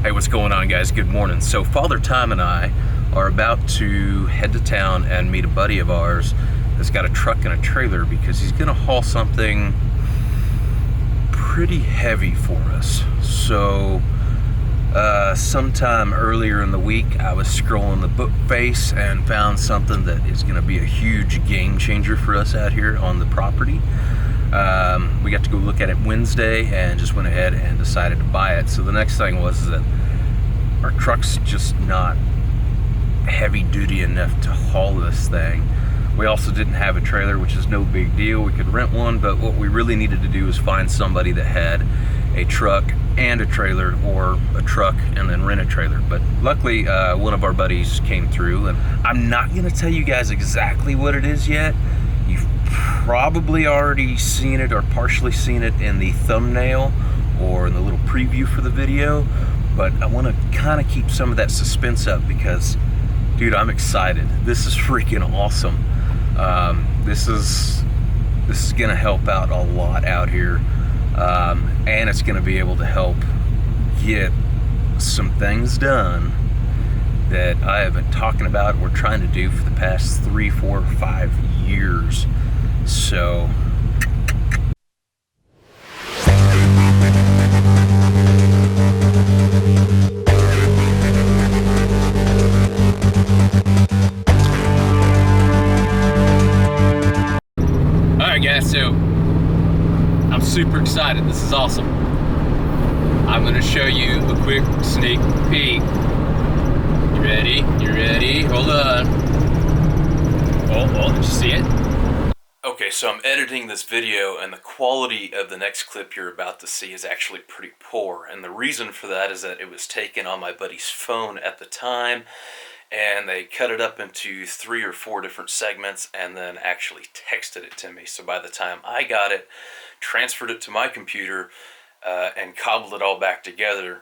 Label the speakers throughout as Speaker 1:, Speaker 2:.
Speaker 1: Hey, what's going on, guys? Good morning. So Father Time and I are about to head to town and meet a buddy of ours that's got a truck and a trailer because he's gonna haul something pretty heavy for us. So sometime earlier in the week I was scrolling the book face and found something that is gonna be a huge game changer for us out here on the property. We got to go look at it Wednesday and just went ahead and decided to buy it. So the next thing was that our truck's just not heavy duty enough to haul this thing. We also didn't have a trailer, which is no big deal. We could rent one, but what we really needed to do was find somebody that had a truck and a trailer, or a truck and then rent a trailer. But luckily one of our buddies came through, and I'm not gonna tell you guys exactly what it is yet. You've probably already seen it or partially seen it in the thumbnail or in the little preview for the video, but I want to kind of keep some of that suspense up because, dude, I'm excited. This is freaking awesome. This is gonna help out a lot out here, and it's gonna be able to help get some things done that I have been talking about, we're trying to do for the past 3, 4, 5 years. So alright guys, so I'm super excited. This is awesome. I'm gonna show you a quick sneak peek. You ready? You ready? Hold on. Oh, did you see it? Okay, so I'm editing this video and the quality of the next clip you're about to see is actually pretty poor. And the reason for that is that it was taken on my buddy's phone at the time, and they cut it up into 3 or 4 different segments and then actually texted it to me. So by the time I got it, transferred it to my computer, and cobbled it all back together,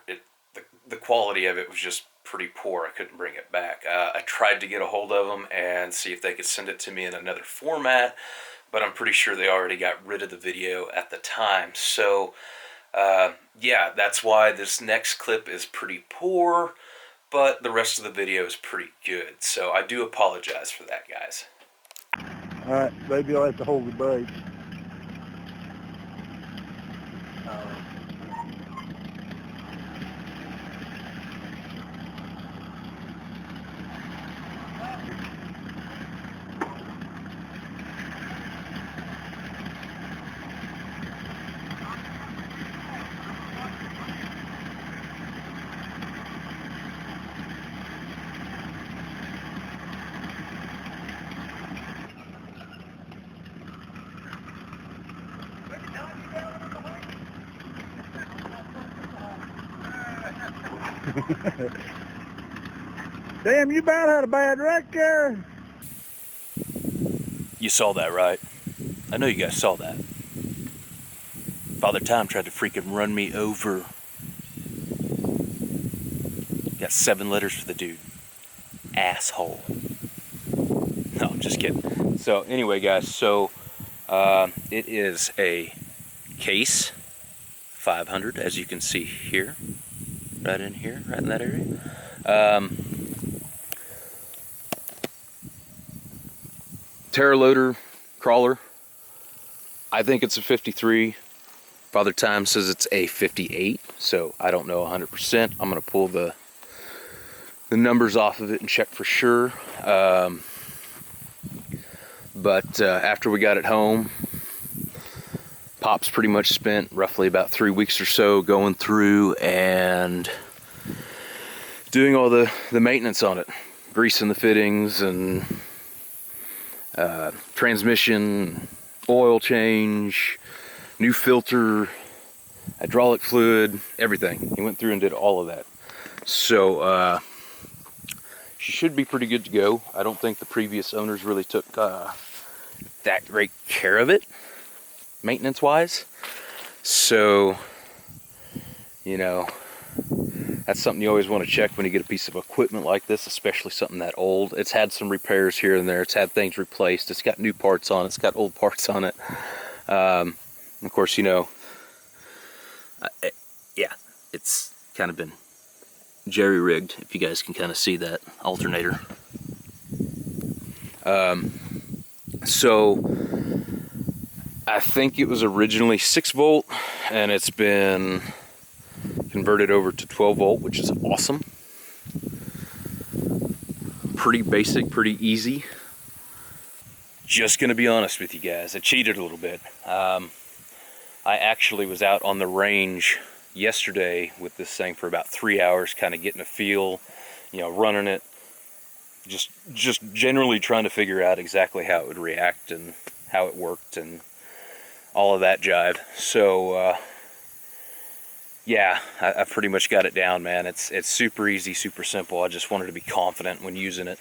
Speaker 1: the quality of it was just pretty poor. I couldn't bring it back. I tried to get a hold of them and see if they could send it to me in another format, but I'm pretty sure they already got rid of the video at the time. So yeah, that's why this next clip is pretty poor, but the rest of the video is pretty good. So I do apologize for that, guys.
Speaker 2: Alright, maybe I'll have to hold the brake. Damn, you about had a bad wreck there.
Speaker 1: You saw that, right? I know you guys saw that. Father Time tried to freaking run me over. Got 7 letters for the dude. Asshole. No, I'm just kidding. So anyway, guys, so it is a Case 500, as you can see here. Right in here, right in that area. Terra loader, crawler. I think it's a 53. Father Time says it's a 58, so I don't know 100%. I'm gonna pull the numbers off of it and check for sure. But after we got it home, Pop's pretty much spent roughly about 3 weeks or so going through and doing all the maintenance on it, greasing the fittings and transmission, oil change, new filter, hydraulic fluid, everything. He went through and did all of that. So she should be pretty good to go. I don't think the previous owners really took that great care of it, maintenance-wise. So, you know, that's something you always want to check when you get a piece of equipment like this, especially something that old. It's had some repairs here and there. It's had things replaced. It's got new parts on it. It's got old parts on it. Of course, you know, yeah, it's kind of been jerry-rigged, if you guys can kind of see that alternator. So I think it was originally 6 volt, and it's been converted over to 12 volt, which is awesome. Pretty basic, pretty easy. Just gonna be honest with you guys, I cheated a little bit. I actually was out on the range yesterday with this thing for about 3 hours, kind of getting a feel, you know, running it, just generally trying to figure out exactly how it would react and how it worked and all of that jive. So yeah, I pretty much got it down, man. It's super easy, super simple. I just wanted to be confident when using it,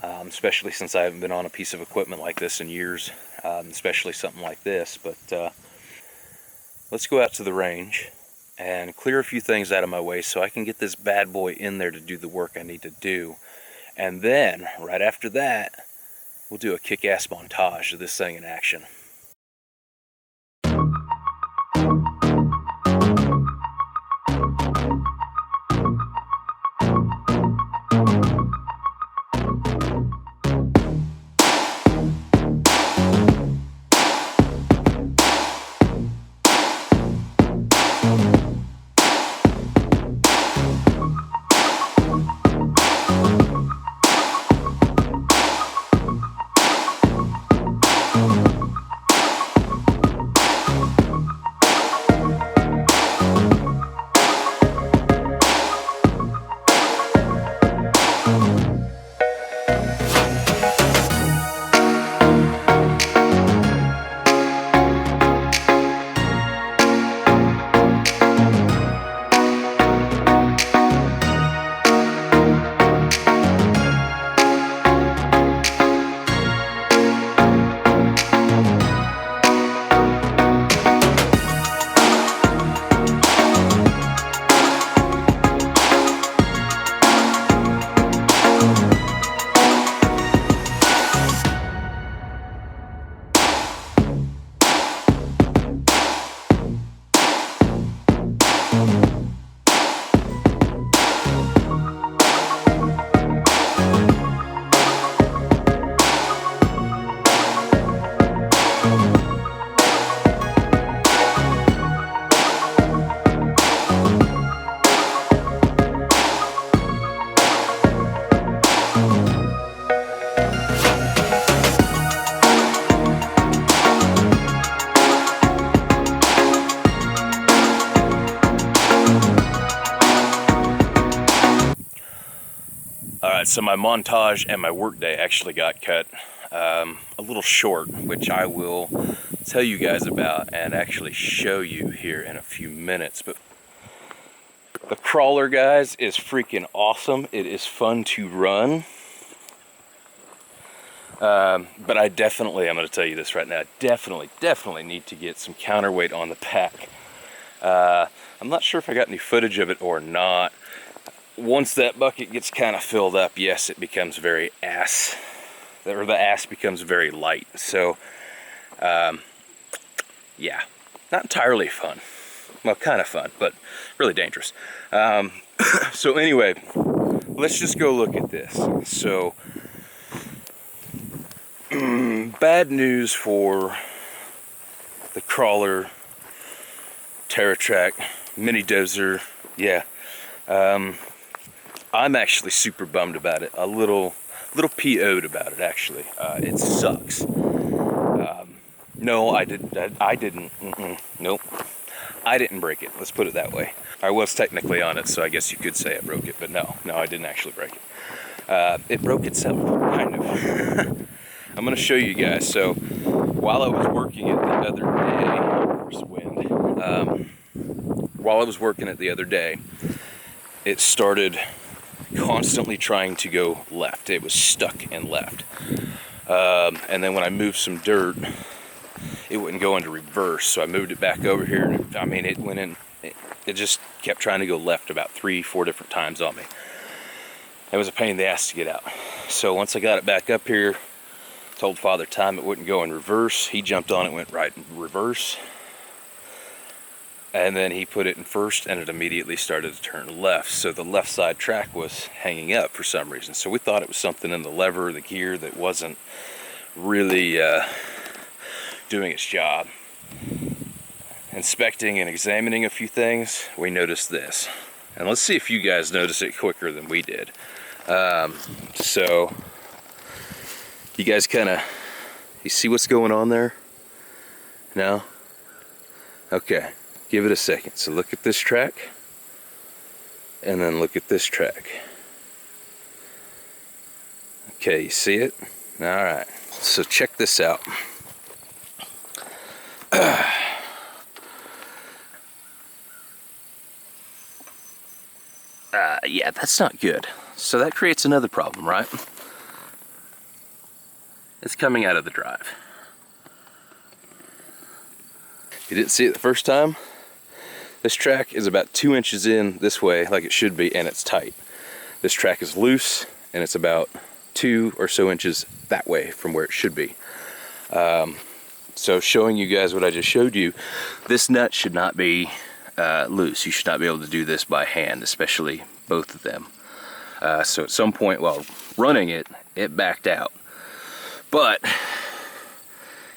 Speaker 1: especially since I haven't been on a piece of equipment like this in years, especially something like this. But let's go out to the range and clear a few things out of my way so I can get this bad boy in there to do the work I need to do. And then, right after that, we'll do a kick-ass montage of this thing in action. Alright, so my montage and my workday actually got cut a little short, which I will tell you guys about and actually show you here in a few minutes. But the crawler, guys, is freaking awesome. It is fun to run. But I'm going to tell you this right now, definitely need to get some counterweight on the pack. I'm not sure if I got any footage of it or not. Once that bucket gets kind of filled up, yes, it becomes very the ass becomes very light. So, yeah, not entirely fun. Well, kind of fun, but really dangerous. So anyway, let's just go look at this. So, bad news for the crawler, TerraTrack, mini dozer, yeah. I'm actually super bummed about it. A little PO'd about it, actually. It sucks. No, I didn't. Nope. I didn't break it. Let's put it that way. I was technically on it, so I guess you could say I broke it, but no, I didn't actually break it. It broke itself, kind of. I'm going to show you guys. So, while I was working it the other day, there's wind. While I was working it the other day, it started constantly trying to go left. It was stuck in left. And then when I moved some dirt, it wouldn't go into reverse. So I moved it back over here. And I mean, it went in, it just kept trying to go left about 3-4 different times on me. It was a pain in the ass to get out. So once I got it back up here, told Father Time it wouldn't go in reverse. He jumped on it, went right in reverse. and then he put it in first and it immediately started to turn left. So the left side track was hanging up for some reason. So we thought it was something in the lever or the gear that wasn't really doing its job. Inspecting and examining a few things, we noticed this. And let's see if you guys notice it quicker than we did. So you guys you see what's going on there? No? Okay, give it a second. So look at this track, and then look at this track. Okay, you see it? All right, so check this out. Yeah, that's not good. So that creates another problem, right? It's coming out of the drive. You didn't see it the first time? This track is about 2 inches in this way, like it should be, and it's tight. This track is loose, and it's about 2 or so inches that way from where it should be. So showing you guys what I just showed you, this nut should not be loose. You should not be able to do this by hand, especially both of them. So at some point while running it, it backed out. But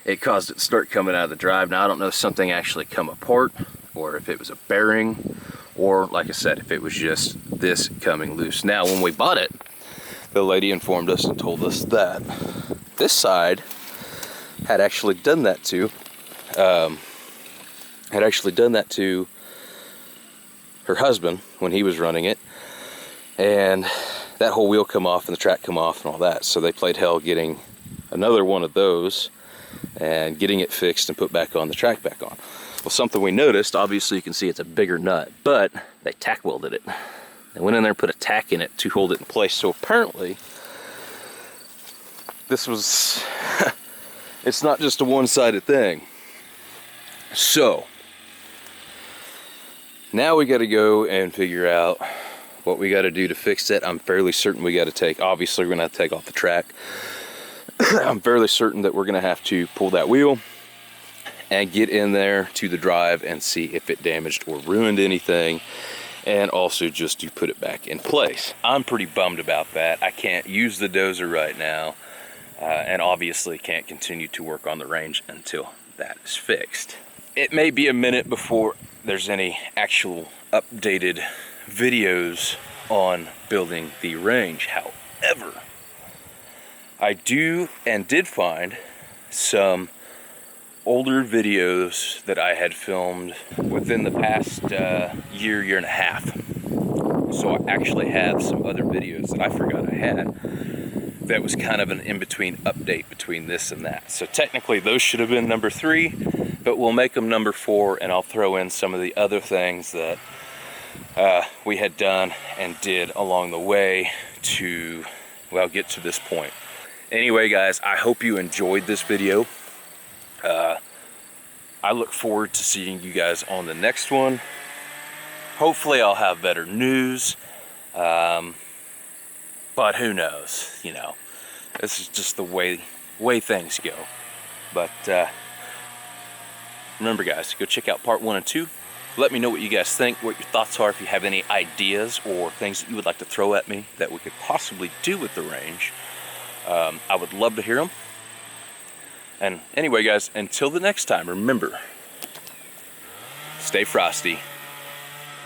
Speaker 1: it caused it to start coming out of the drive. Now I don't know if something actually come apart, or if it was a bearing, or like I said, if it was just this coming loose. Now when we bought it, the lady informed us and told us that this side had actually done that to her husband when he was running it, and that whole wheel come off and the track come off and all that. So they played hell getting another one of those and getting it fixed and put back on, the track back on. Well, something we noticed, obviously you can see it's a bigger nut, but they tack welded it. They went in there and put a tack in it to hold it in place. So apparently this was it's not just a one-sided thing. So now we got to go and figure out what we got to do to fix it. I'm fairly certain we got to take, obviously we're going to have to take off the track. I'm fairly certain that we're going to have to pull that wheel and get in there to the drive and see if it damaged or ruined anything, and also just to put it back in place. I'm pretty bummed about that. I can't use the dozer right now, and obviously can't continue to work on the range until that is fixed. It may be a minute before there's any actual updated videos on building the range. However, I did find some older videos that I had filmed within the past year and a half. So I actually have some other videos that I forgot I had that was kind of an in-between update between this and that. So technically those should have been number 3, but we'll make them number 4, and I'll throw in some of the other things that we had done and did along the way to, well, get to this point. Anyway, guys, I hope you enjoyed this video. I look forward to seeing you guys on the next one. Hopefully I'll have better news, but who knows, you know. This is just the way things go. But remember, guys, go check out part 1 and 2. Let me know what you guys think, what your thoughts are, if you have any ideas or things that you would like to throw at me that we could possibly do with the range. I would love to hear them. And anyway, guys, until the next time, remember, stay frosty,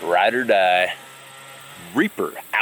Speaker 1: ride or die, Reaper out.